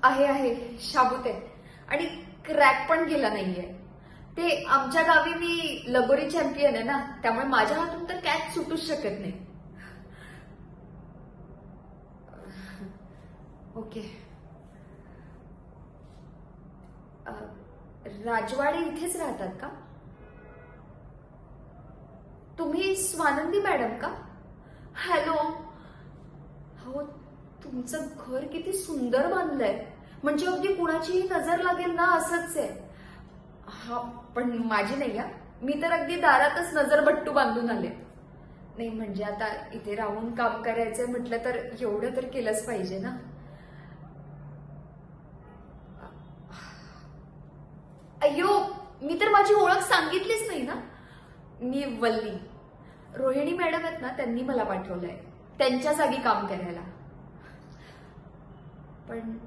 आहे शाबूत आहे आणि क्रॅक पण गेला नाहीये. ते आमच्या गावी मी लगोरी चॅम्पियन आहे ना, त्यामुळे माझ्या हातून तर कॅच सुटूच शकत नाही. ओके. राजवाडे इथेच राहतात का? तुम्ही स्वानंदी मॅडम का? हॅलो. हो, तुमचं घर किती सुंदर बांधलंय, म्हणजे अगदी कुणाचीही नजर लागेल ना असंच आहे. हा, पण माझी नाही. मी तर अगदी दारातच नजरबट्टू बांधून आले. नाही म्हणजे आता इथे राहून काम करायचंय म्हटलं तर एवढं तर केलंच पाहिजे ना. अय्यो, मी तर माझी ओळख सांगितलीच नाही ना. मी वल्ली. रोहिणी मॅडम आहेत ना, त्यांनी मला पाठवलंय त्यांच्या जागी काम करायला. पण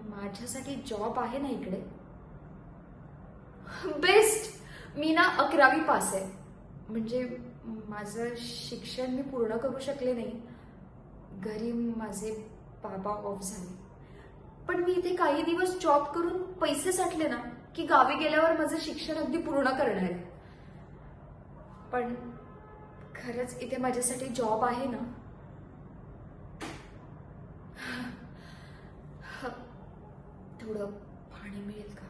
माझ्यासाठी जॉब आहे ना इकडे? बेस्ट. मी ना 11वी पास आहे, म्हणजे माझं शिक्षण मी पूर्ण करू शकले नाही. घरी माझे बाबा ऑफ झाले. पण मी इथे काही दिवस जॉब करून पैसे साठले ना की गावी गेल्यावर माझं शिक्षण अगदी पूर्ण करणार आहे. पण खरंच इथे माझ्यासाठी जॉब आहे ना? थोडं पाणी मिळेल का?